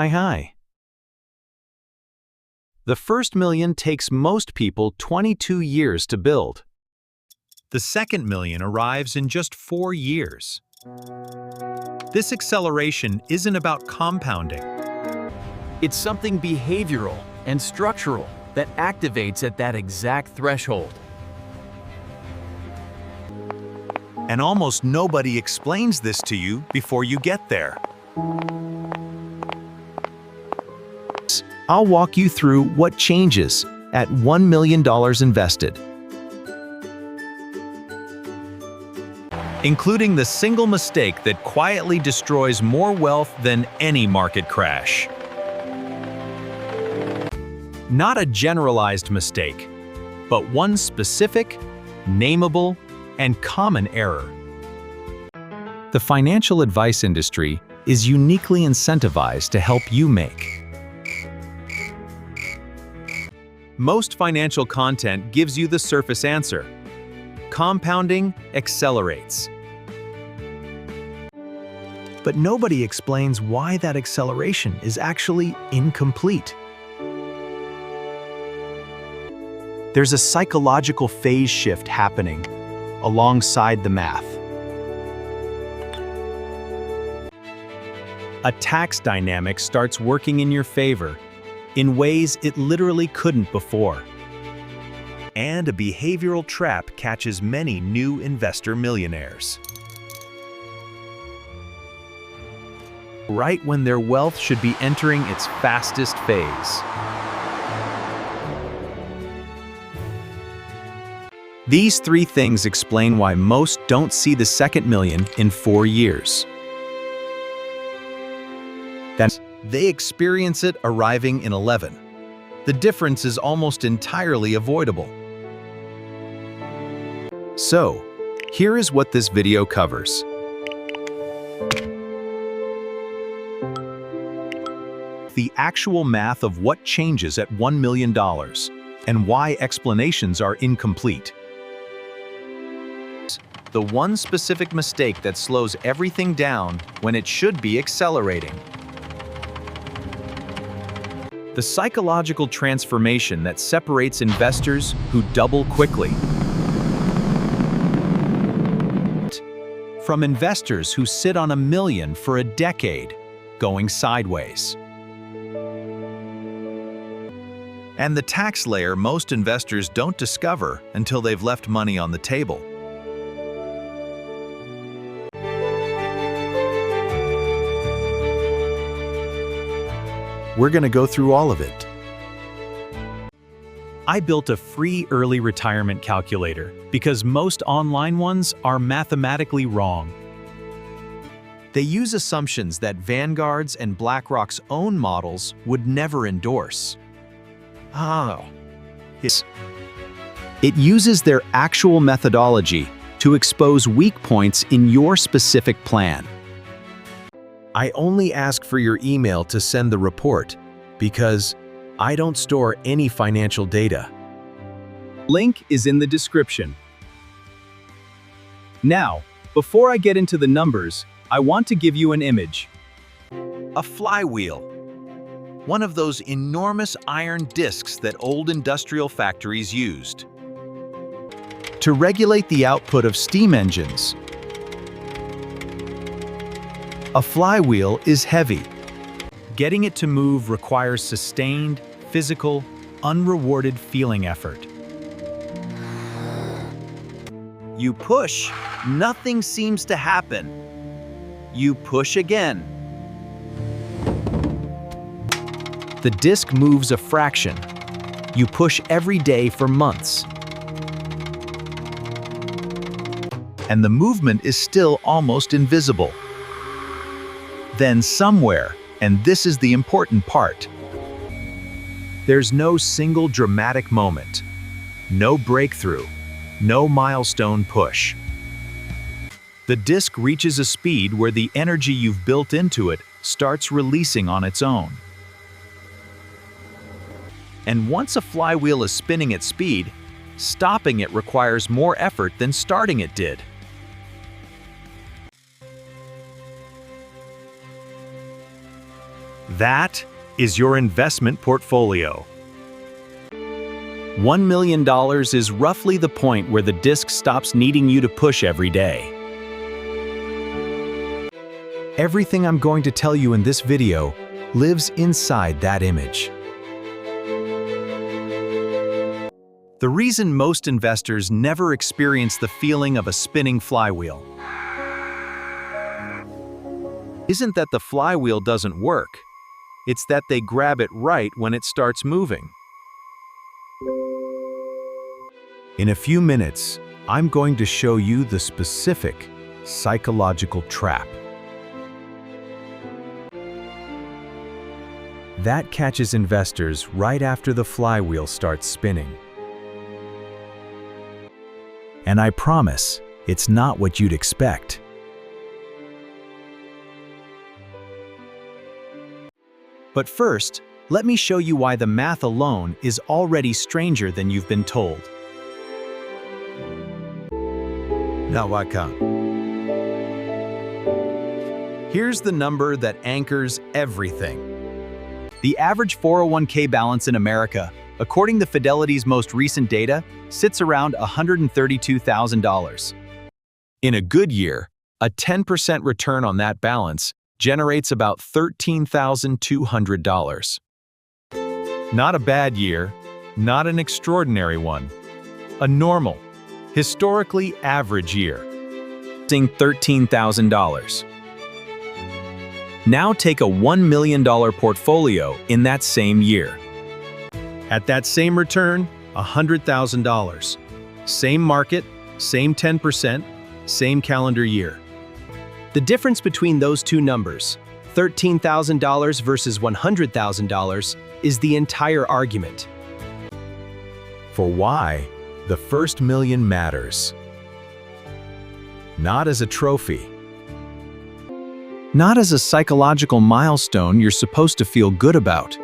Hi. The first million takes most people 22 years to build. The second million arrives in just 4 years. This acceleration isn't about compounding. It's something behavioral and structural that activates at that exact threshold. And almost nobody explains this to you before you get there. I'll walk you through what changes at $1 million invested. Including the single mistake that quietly destroys more wealth than any market crash. Not a generalized mistake, but one specific, nameable, and common error. The financial advice industry is uniquely incentivized to help you make. Most financial content gives you the surface answer. Compounding accelerates. But nobody explains why that acceleration is actually incomplete. There's a psychological phase shift happening alongside the math. A tax dynamic starts working in your favor in ways it literally couldn't before. And a behavioral trap catches many new investor millionaires. Right when their wealth should be entering its fastest phase. These 3 things explain why most don't see the second million in 4 years. They experience it arriving in 11. The difference is almost entirely avoidable. So, here is what this video covers. The actual math of what changes at $1 million and why explanations are incomplete. The one specific mistake that slows everything down when it should be accelerating. The psychological transformation that separates investors who double quickly from investors who sit on $1 million for a decade, going sideways. And the tax layer most investors don't discover until they've left money on the table. We're going to go through all of it. I built a free early retirement calculator because most online ones are mathematically wrong. They use assumptions that Vanguard's and BlackRock's own models would never endorse. It uses their actual methodology to expose weak points in your specific plan. I only ask for your email to send the report because I don't store any financial data. Link is in the description. Now, before I get into the numbers, I want to give you an image. A flywheel. One of those enormous iron discs that old industrial factories used to regulate the output of steam engines. A flywheel is heavy. Getting it to move requires sustained, physical, unrewarded feeling effort. You push, nothing seems to happen. You push again. The disc moves a fraction. You push every day for months. And the movement is still almost invisible. Then somewhere, and this is the important part, there's no single dramatic moment, no breakthrough, no milestone push. The disc reaches a speed where the energy you've built into it starts releasing on its own. And once a flywheel is spinning at speed, stopping it requires more effort than starting it did. That is your investment portfolio. $1 million is roughly the point where the disc stops needing you to push every day. Everything I'm going to tell you in this video lives inside that image. The reason most investors never experience the feeling of a spinning flywheel isn't that the flywheel doesn't work. It's that they grab it right when it starts moving. In a few minutes, I'm going to show you the specific psychological trap that catches investors right after the flywheel starts spinning. And I promise, it's not what you'd expect. But first, let me show you why the math alone is already stranger than you've been told. Now I come. Here's the number that anchors everything. The average 401k balance in America, according to Fidelity's most recent data, sits around $132,000. In a good year, a 10% return on that balance generates about $13,200. Not a bad year, not an extraordinary one. A normal, historically average year. $13,000. Now take a $1 million portfolio in that same year. At that same return, $100,000. Same market, same 10%, same calendar year. The difference between those two numbers, $13,000 versus $100,000, is the entire argument for why the first million matters. Not as a trophy. Not as a psychological milestone you're supposed to feel good about.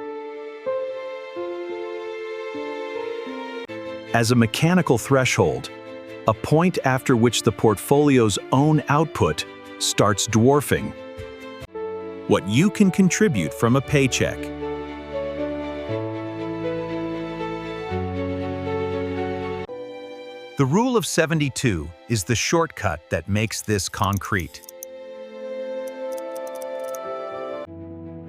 As a mechanical threshold, a point after which the portfolio's own output starts dwarfing what you can contribute from a paycheck. The rule of 72 is the shortcut that makes this concrete.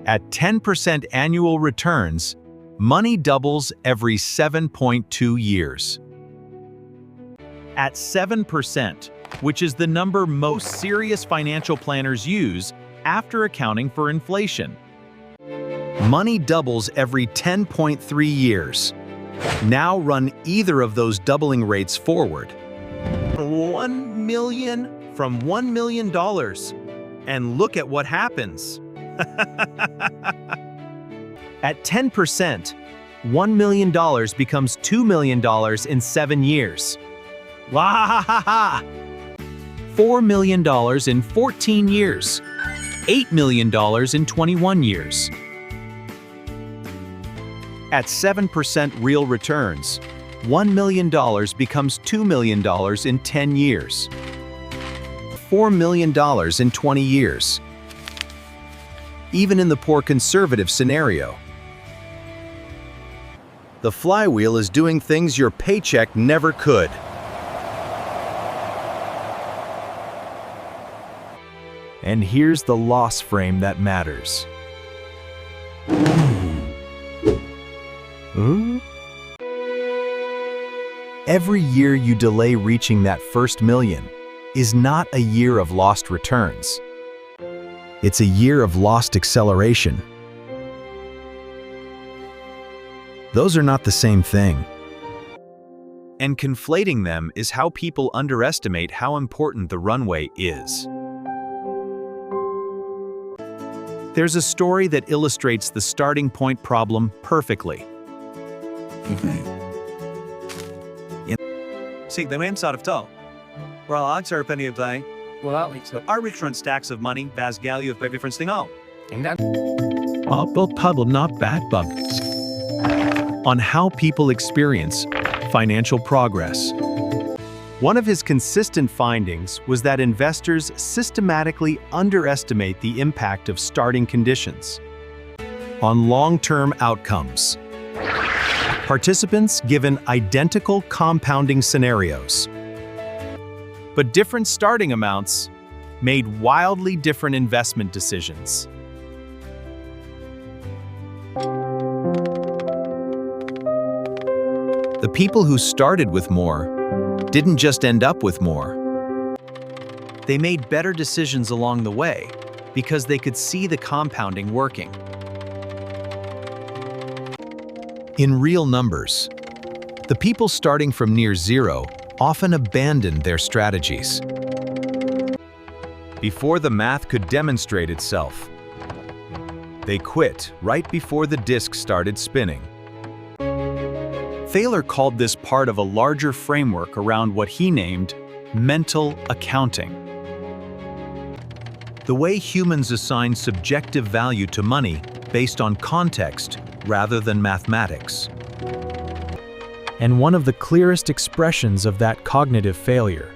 At 10% annual returns, money doubles every 7.2 years. At 7%, which is the number most serious financial planners use after accounting for inflation, money doubles every 10.3 years. Now run either of those doubling rates forward. $1 million from $1 million. And look at what happens. At 10%, $1 million becomes $2 million in 7 years. Wahahaha! $4 million in 14 years. $8 million in 21 years. At 7% real returns, $1 million becomes $2 million in 10 years. $4 million in 20 years. Even in the poor conservative scenario. The flywheel is doing things your paycheck never could. And here's the loss frame that matters. Every year you delay reaching that first million is not a year of lost returns. It's a year of lost acceleration. Those are not the same thing. And conflating them is how people underestimate how important the runway is. There's a story that illustrates the starting point problem perfectly. See, the went sort of tall. Well, odds are penny of day. Well, our return stacks of money, vast value of difference thing all. Problem not bad bug. On how people experience financial progress. One of his consistent findings was that investors systematically underestimate the impact of starting conditions. on long-term outcomes. Participants given identical compounding scenarios, but different starting amounts made wildly different investment decisions. The people who started with more didn't just end up with more. They made better decisions along the way because they could see the compounding working. In real numbers, the people starting from near zero often abandoned their strategies before the math could demonstrate itself. They quit right before the disc started spinning. Thaler called this part of a larger framework around what he named mental accounting. The way humans assign subjective value to money based on context rather than mathematics. And one of the clearest expressions of that cognitive failure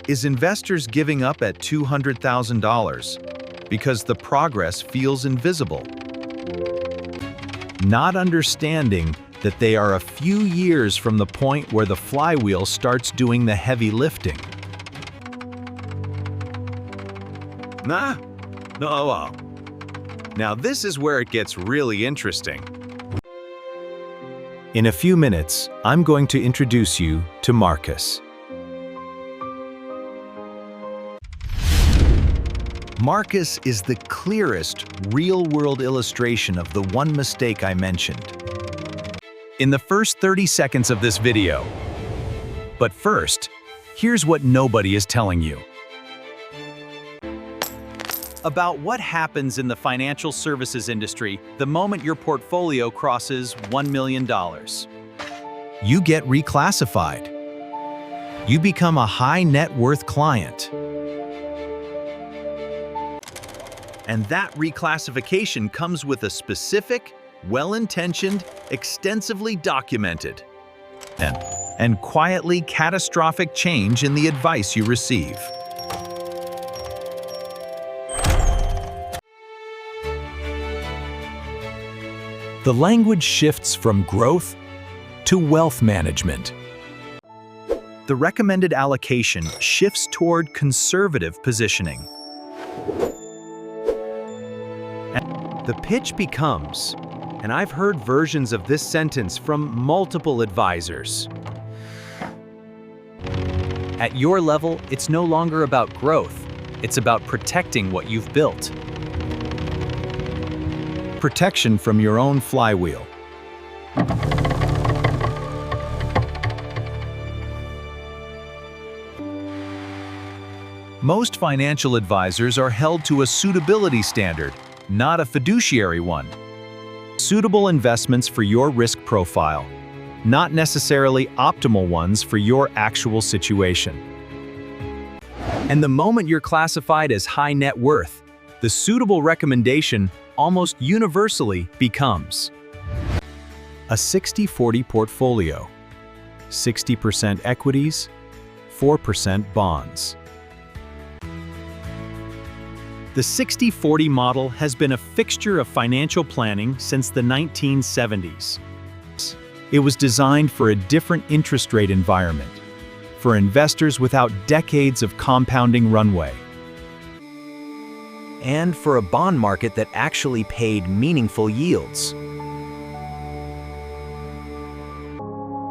is investors giving up at $200,000 because the progress feels invisible, not understanding that they are a few years from the point where the flywheel starts doing the heavy lifting. No. Now this is where it gets really interesting. In a few minutes, I'm going to introduce you to Marcus. Marcus is the clearest real-world illustration of the one mistake I mentioned in the first 30 seconds of this video. But first, here's what nobody is telling you about what happens in the financial services industry the moment your portfolio crosses $1 million. You get reclassified. You become a high net worth client. And that reclassification comes with a specific, well-intentioned, extensively documented, and quietly catastrophic change in the advice you receive. The language shifts from growth to wealth management. The recommended allocation shifts toward conservative positioning. The pitch becomes, and I've heard versions of this sentence from multiple advisors. At your level, it's no longer about growth. It's about protecting what you've built. Protection from your own flywheel. Most financial advisors are held to a suitability standard, not a fiduciary one. Suitable investments for your risk profile, not necessarily optimal ones for your actual situation. And the moment you're classified as high net worth, the suitable recommendation almost universally becomes a 60-40 portfolio, 60% equities, 4% bonds. The 60-40 model has been a fixture of financial planning since the 1970s. It was designed for a different interest rate environment, for investors without decades of compounding runway, and for a bond market that actually paid meaningful yields.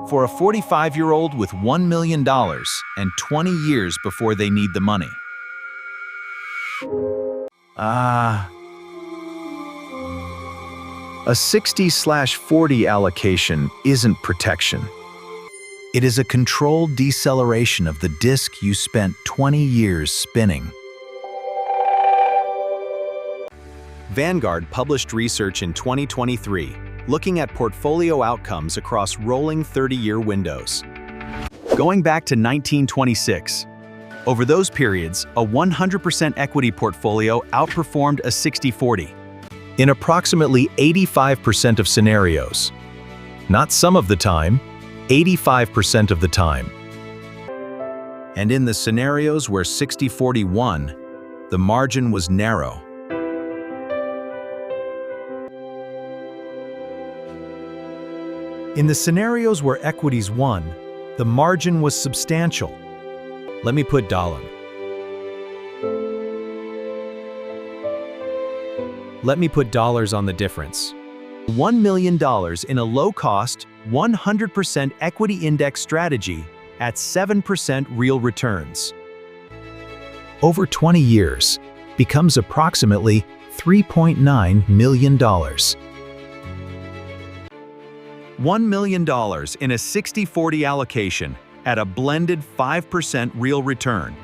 For a 45-year-old with $1 million and 20 years before they need the money. A 60/40 allocation isn't protection. It is a controlled deceleration of the disk you spent 20 years spinning. Vanguard published research in 2023 looking at portfolio outcomes across rolling 30-year windows. Going back to 1926, over those periods, a 100% equity portfolio outperformed a 60/40 in approximately 85% of scenarios. Not some of the time, 85% of the time. And in the scenarios where 60/40 won, the margin was narrow. In the scenarios where equities won, the margin was substantial. Let me put dollars. Let me put dollars on the difference. $1 million in a low-cost, 100% equity index strategy at 7% real returns. Over 20 years, becomes approximately $3.9 million. $1 million in a 60-40 allocation at a blended 5% real return.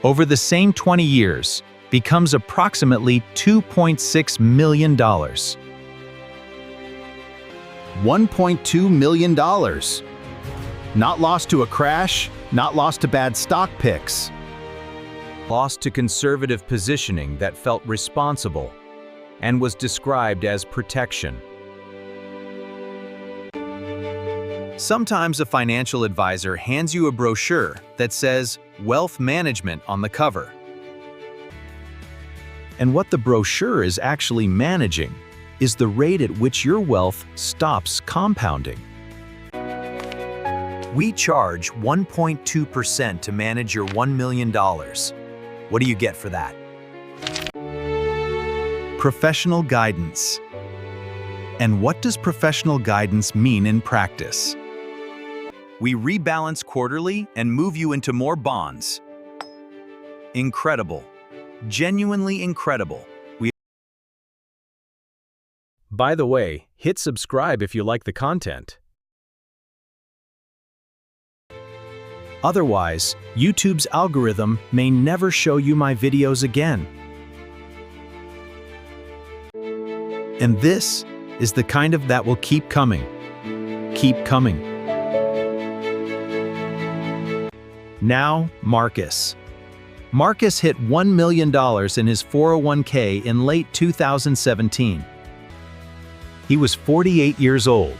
Over the same 20 years, becomes approximately $2.6 million. $1.2 million. Not lost to a crash, not lost to bad stock picks. Lost to conservative positioning that felt responsible and was described as protection. Sometimes a financial advisor hands you a brochure that says wealth management on the cover. And what the brochure is actually managing is the rate at which your wealth stops compounding. We charge 1.2% to manage your $1 million. What do you get for that? Professional guidance. And what does professional guidance mean in practice? We rebalance quarterly and move you into more bonds. Incredible. Genuinely incredible. By the way, hit subscribe if you like the content. Otherwise, YouTube's algorithm may never show you my videos again. And this is the kind of that will keep coming. Keep coming. Now, Marcus. Marcus hit $1 million in his 401k in late 2017. He was 48 years old.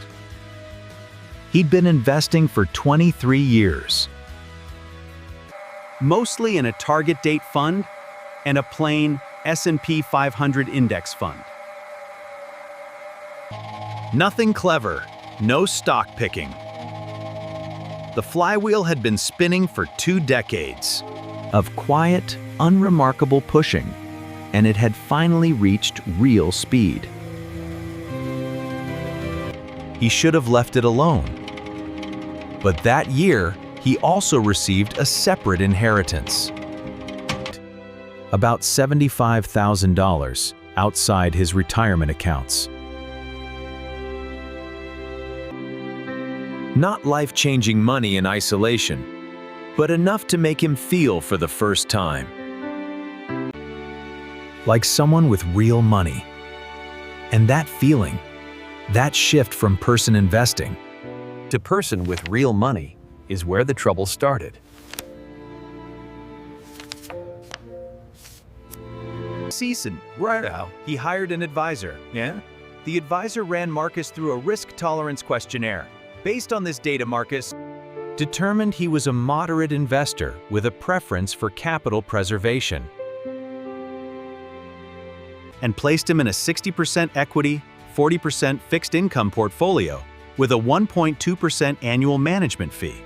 He'd been investing for 23 years. Mostly in a target date fund and a plain S&P 500 index fund. Nothing clever, no stock picking. The flywheel had been spinning for 2 decades of quiet, unremarkable pushing, and it had finally reached real speed. He should have left it alone. But that year, he also received a separate inheritance. About $75,000 outside his retirement accounts. Not life-changing money in isolation, but enough to make him feel for the first time like someone with real money. And that feeling, that shift from person investing to person with real money is where the trouble started. Season, right now, he hired an advisor. Yeah? The advisor ran Marcus through a risk tolerance questionnaire. Based on this data, Marcus determined he was a moderate investor with a preference for capital preservation and placed him in a 60% equity, 40% fixed income portfolio with a 1.2% annual management fee.